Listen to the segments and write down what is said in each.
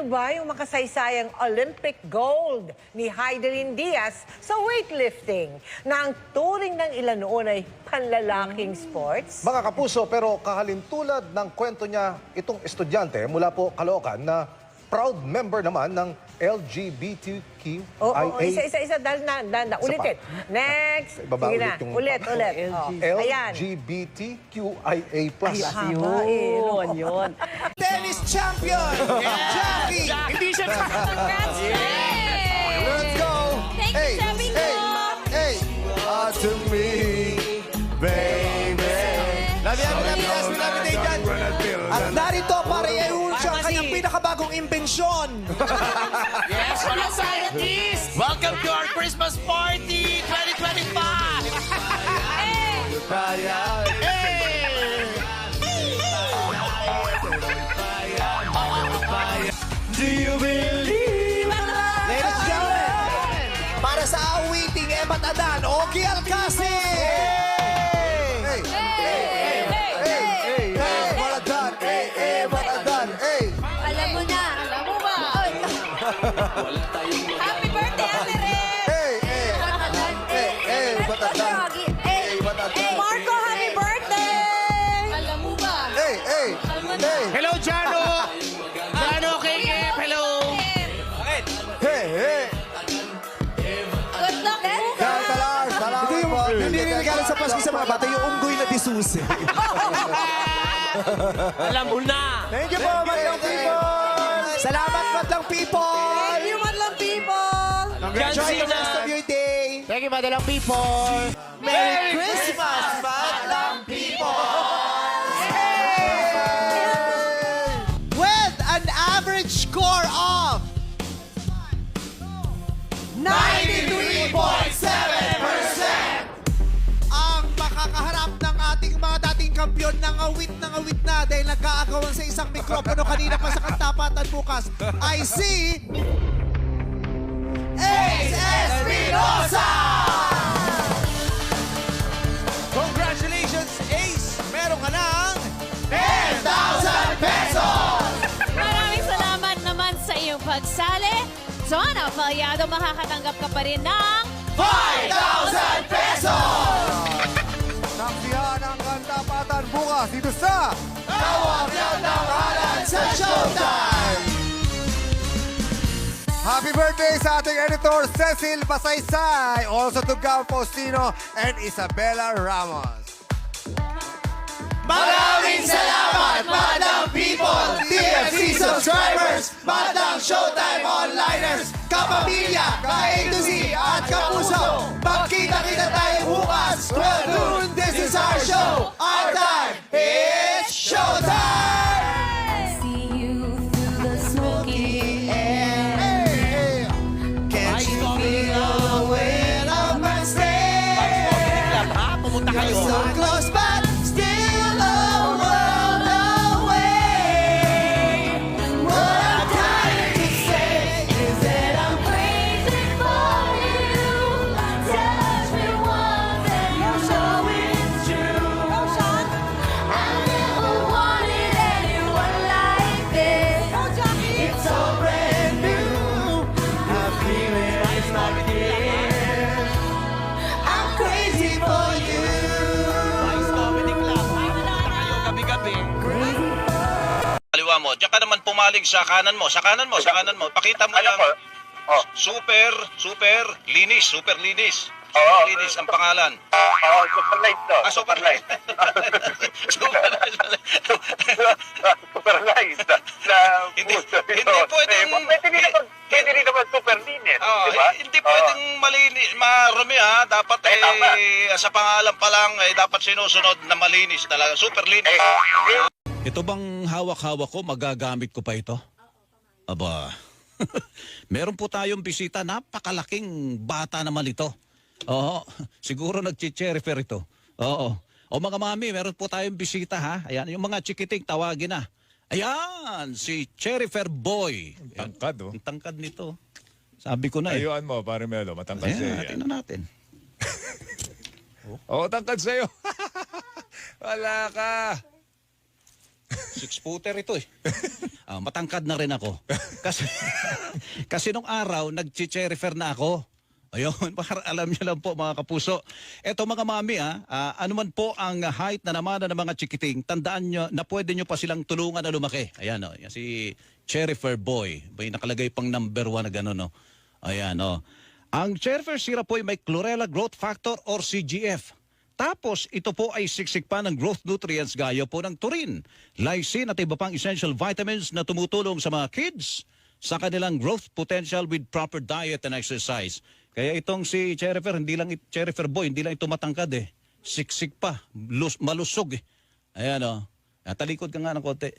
niyo ba yung makasaysayang Olympic gold ni Heidelin Diaz sa weightlifting na ang turing ng ilan noon ay panlalaking sports? Mga kapuso, pero kahalintulad ng kwento niya, itong estudyante mula po Caloocan na proud member naman ng LGBTQIA. Isa-isa dahil na ulitin. Next. Ibaba Sige na. ulit yung Ulit. Ayan. LGBTQIA+. Yun. Tennis champion! Jackie! Hindi siya Congrats, Let's go! Thank you, sabi ko. Hey! To me, baby. Love you dyan. At narito para i-ultra ang kanyang pinakabagong imbensyon. Yes, mga scientists! Welcome to our Christmas party 2025! Do you believe? Ladies and gentlemen, para sa awiting Emat Adan, Ogie Alcacid! Alam mo na. Alam mo ba? Happy birthday, Ate Red! Marco, happy birthday! Alam mo ba? Hello, Jano! Jano, Kikip! Hello! Good luck, bukas! Hindi regalo sa Pasko sa mga bata, yung unggoy na disusi. Alam mo na! Thank you po, Madlang People! Salamat, Madlang People! Thank you, Madlang People! Enjoy the rest of your day! Thank you, Madalang People! Merry Christmas, Madlang People! With an average score of 93.7%, ang makakaharap ng ating mga dating kampyon ng awit na dahil nagkaagawan sa isang mikropono kanina pa sa kantapatan bukas ay si Ace Espinosa! Congratulations, Ace! Meron ka ng 10,000 pesos! Maraming salamat naman sa iyong pagsali. Donna Falyado, makakatanggap ka pa rin ng 5,000 pesos! Saksihan ang kantapatan bukas dito sa Tawag ng tanghalan sa Showtime! Happy birthday sa ating editor Cecil Basaysay, also to Gab Faustino and Isabella Ramos. Maraming salamat, Madlang People, TFC subscribers, Madlang Showtime onliners, kapamilya, ka-A to Z at kapuso. Magkita-kita tayo bukas, 12 noon. This is our show, our time, it's Showtime! See you through the smoky Hey, can't you feel the weight of my stay? Pumunta kayo! So close but still a world away. What I'm trying to say is that I'm crazy for you. Touch me once and you know it's true. I never wanted anyone like this. it's so brand new. I'm feeling it's like this. I'm crazy for you. Gabi-gabi. Kaliwa mo. Diyan ka naman pumalig sa kanan mo. Sa kanan mo. Pakita mo lang. Super linis. Super linis ang pangalan. Super light to. Super light. Super light. Super light. Na Hindi puso. pwedeng... Pwede rin naman super linis. Oh, Di ba? hindi pwedeng marumi ha. Dapat tama. sa pangalan pa lang dapat sinusunod na malinis talaga. Super linis. Ito bang hawak-hawak ko, magagamit ko pa ito? Aba, meron po tayong bisita, napakalaking bata naman ito. Oo, siguro nag-cherryfer ito. Oo. O mga mami, meron po tayong bisita ha. Ayan, yung mga chikiting, tawagin na. Ayan, si Cherryfer Boy. Ang tangkad, oh. Ang tangkad nito. Sabi ko na eh. Ayuan mo, pare Melo, matangkad siya. Ayan, tingnan natin. Oo, tangkad sa'yo. Wala ka. 6-footer ito eh. matangkad na rin ako. Kasi, kasi nung araw, nag-cherryfer na ako. Ayun, para alam niyo lang po mga kapuso. Eto mga mami, ano man po ang height na naman ng mga chikiting, tandaan nyo na pwede nyo pa silang tulungan na lumaki. Ayan o, si Cherryfer Boy. May nakalagay pang number 1 na gano'n. No? Ayan o. Ang Cherryfer syrup po ay may Chlorella Growth Factor or CGF. Tapos ito po ay siksik pa ng growth nutrients gaya po ng taurine, lysine at iba pang essential vitamins na tumutulong sa mga kids sa kanilang growth potential with proper diet and exercise. Kaya itong si Cherryfer, hindi lang Cherryfer Boy, hindi lang ito matangkad eh. Siksik pa, malusog eh. Ayan o. Talikod ka nga ng konti.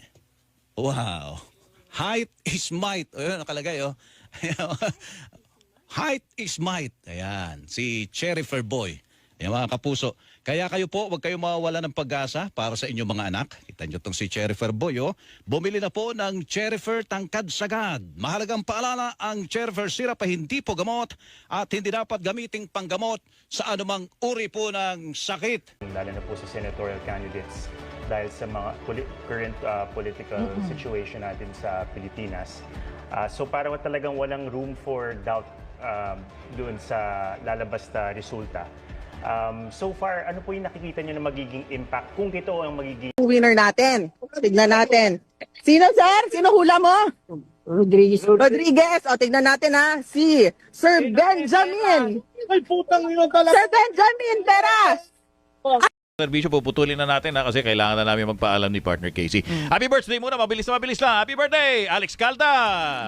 Wow. Height is might. Ayan, nakalagay o. Height is might. Ayan, si Cherryfer Boy. Ayan mga kapuso. Kaya kayo po, huwag kayong mawawala ng pag-asa para sa inyong mga anak. Kita nyo itong si Cherryfer Boy, oh. Bumili na po ng Cherryfer Tangkad Sagad. Mahalagang paalala, ang Cherryfer syrup ay hindi po gamot at hindi dapat gamiting panggamot sa anumang uri po ng sakit. Lalo na po sa senatorial candidates dahil sa mga current political situation natin sa Pilipinas. So para talagang walang room for doubt doon sa lalabas na resulta. So far, ano po yung nakikita nyo na magiging impact kung ito ang magiging winner natin? Tignan natin. Sino, sir? Sino hula mo? Rodriguez. O, tignan natin ha. Si Sir Benjamin. Ay, putang ino talaga. Sir Benjamin Teras. Servisyo, puputulin na natin kasi kailangan na namin magpaalam ni partner Casey. Happy birthday muna, mabilis lang. Happy birthday, Alex Calda.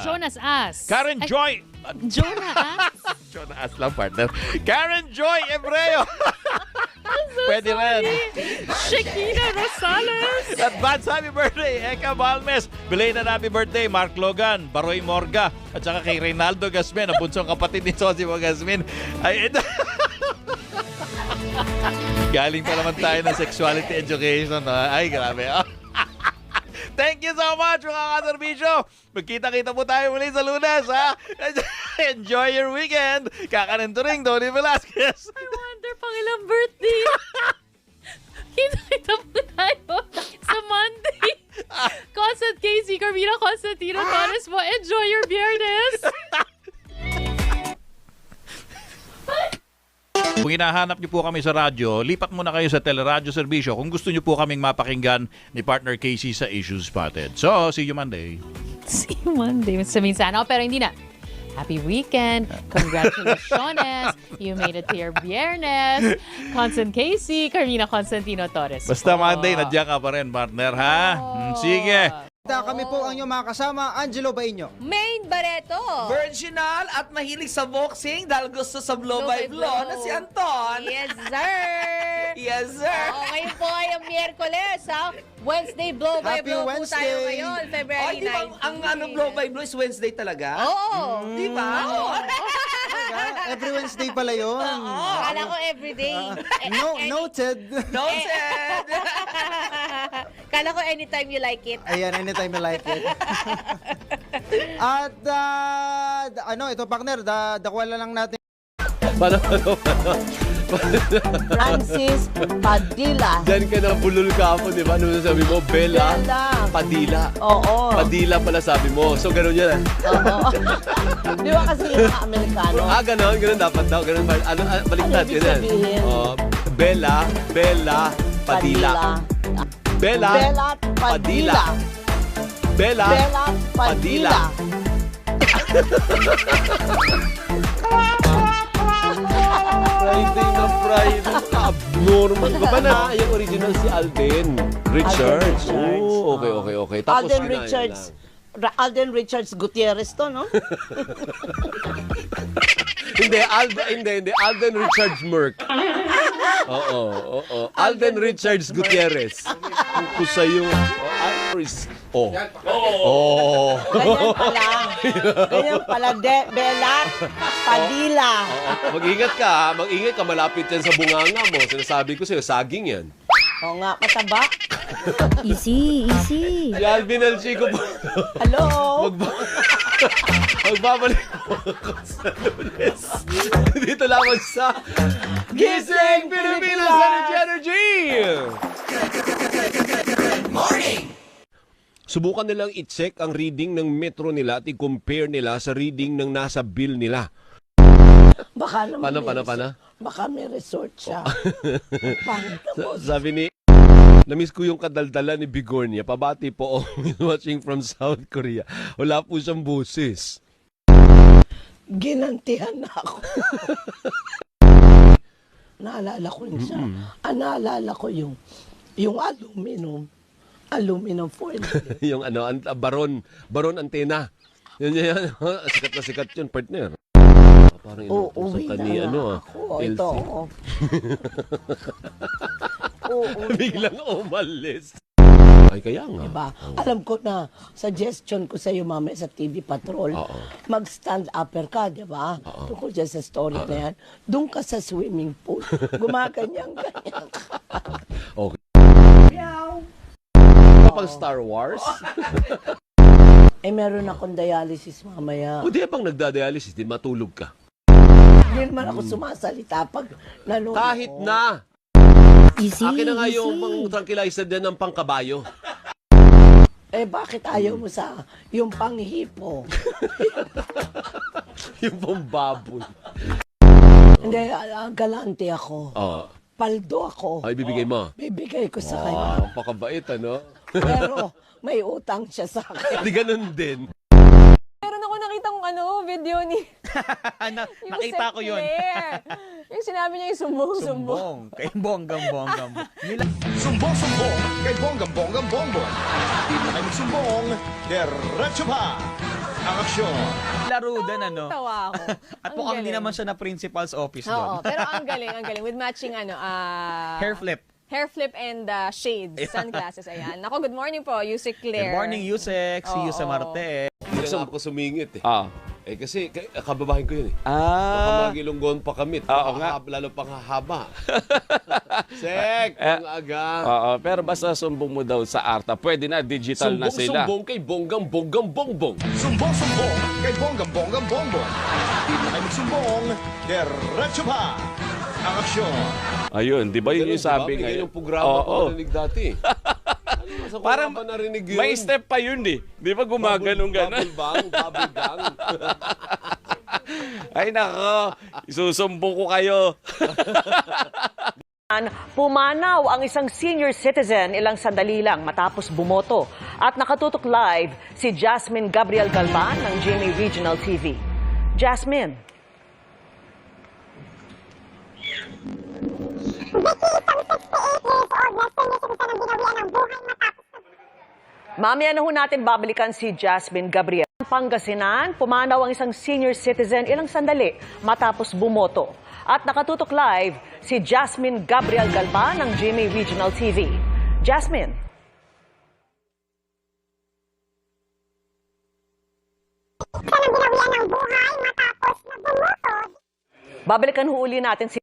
Jonas As. Karen Joy. Jonas? Jonas lang, partner. Karen Joy Ebreo. Pwede rin. Shakira Rosales. Advance happy birthday, Eka Balmes. Belated na happy birthday, Mark Logan, Baroy Morga, at saka kay Reynaldo Gasmin, ang bunsong kapatid ni Sosimo Gasmin. Ay, galing pa naman tayo ng sexuality education. Ay, grabe. Thank you so much, mga kaserbisyo. Magkita-kita po tayo muli sa Lunes, ha? Enjoy your weekend. Kakanin to ring, Donnie Velasquez. I wonder pang ilang birthday. Kita po tayo sa Monday. Constant Casey, Carmina Constantino, Torres mo. Enjoy your Biyernes. Kung hinahanap niyo po kami sa radyo, lipat muna kayo sa teleradyo serbisyo kung gusto niyo po kaming mapakinggan ni partner Casey sa Issues Spotted. So, see you Monday. See you Monday. Minsan, pero hindi na. Happy weekend. Congratulations. You made it to your Biyernes. Constant Casey, Carmina Constantino Torres. Basta Monday, nandiyan ka pa rin, partner, ha? Sige. Kami po ang inyong mga kasama, Angelo Bainyo. Main Barreto. Virginal at mahilig sa boxing dahil gusto sa blow by blow na si Anton. Yes, sir. Yes, sir. Ngayon po ay ang Miyerkules, ha? Wednesday blow by Happy blow po Wednesday. tayo ngayon, February 19. Di ba ang blow by blow is Wednesday talaga? Oo. Di ba? Oo. Every Wednesday pala yun. Kala ko everyday. Noted. Noted. Kala ko anytime you like it. Ayan, anytime you like it. At, ito partner, dakwala lang natin. Francis Padilla. Diyan ka na bulol ka ako, di ba? Ano sabi mo? Bella Bella. Padilla. Oo. Padilla pala sabi mo. So, ganun yan. Oo. Di ba kasi yung mga Amerikano? Ganun. Ganun dapat daw. Ganun. Baliktad. Ano ibig Ganun. sabihin? Bella Padilla. Bella Padilla. Bella Padilla. Friday na Friday. Abnormal. Ba na yung original si Alden Richards. Oh, okay. Tapos Alden yun na, Richards. yun na. Alden Richards Gutierrez to, no? Hindi. Alden Richards Merck. Oo. Alden Richards Gutierrez. Kung sa'yo. Ganyan pala. Bella Padilla. Mag-ingat ka, ha? Mag-ingat ka. Malapit yan sa bunganga mo. Sinasabi ko sa'yo, saging yan. Oo nga, mataba. Easy. Si Alvin El Chico po. Hello? Magbabalik ako sa Lunes. Dito lamang sa Gising Pilipinas Energy! Subukan nilang i-check ang reading ng metro nila at i-compare nila sa reading ng nasa bill nila. Baka naman Paano? Baka may resort siya. Pangit naman. Sabi ni, namiss ko yung kadaldala ni Bigornia. Pabati po, watching from South Korea. Wala po siyang boses. Ginantihan na ako. Naalala ko rin siya. Naalala ko yung aluminum foil. Yung baron antena. Yan. Sikat na sikat yun, partner. Parang inutusan ka ni ako. Ito. Biglang umalis. Ay, kaya nga. Diba? Alam ko na, suggestion ko sa iyo mamaya sa TV Patrol, mag-stand upper ka, di ba? Tungkol dyan sa story na yan. Doon ka sa swimming pool. Gumaganyan-ganyan ka. Okay. Kapag Star Wars? Meron akong dialysis mamaya. O di bang nagda-dialysis, di matulog ka? Hindi naman ako sumasalita pag nanonood. Kahit na! Akin na nga yung pang-tranquilizer din ng pangkabayo. Bakit ayaw mo sa yung panghipo? Yung pambaboy. Hindi, galante ako. Paldo ako. Ay, bibigay mo? Bibigay ko sa kanya. Pakabait, ano? Pero may utang siya sa akin. Di ganun din. Meron ako nakitang video ni... Nakita ko yun. Yung sinabi niya yung sumbong. Kay bonggang-bonggang. Sumbong kay bonggang bongbong. Di na kayo magsumbong, diretso pa ang aksyon. Laro din, Tawa ako. At mukhang hindi naman siya na principal's office Oo, doon. pero ang galing. With matching Hair flip. Hair flip and shades, sunglasses, ayan. Ako, good morning po, Yusek Claire. Good morning, Yusek. Si Yusek Marte. Hindi na ako sumingit eh. Kasi kababahin ko yun eh. Ah. Makamagilunggon pa kami. Oo nga. Lalo pang hahaba. Sek, ang aga. Oo, pero basta sumbong mo daw sa ARTA. Pwede na, digital na sila. Sumbong kay bongbong bongbong. Sumbong kay bonggang bongbong. Di na kayo magsumbong, diretso pa ang aksyon. Ayun, di ba yun yung sabi ngayon? ngayon? Yung programa ko narinig dati. Parang narinig yun? may step pa yun eh. Di ba gumaganong gano'n? Bubble gang. Ay nako, isusumbong ko kayo. Pumanaw ang isang senior citizen ilang sandali lang matapos bumoto. At nakatutok live si Jasmine Gabriel Galvan ng GMA Regional TV. Jasmine. Mamaya na ho natin babalikan si Jasmine Gabriel. Pangasinan, pumanaw ang isang senior citizen ilang sandali matapos bumoto. At nakatutok live si Jasmine Gabriel Galvan ng GMA Regional TV. Jasmine. Babalikan ho uli natin si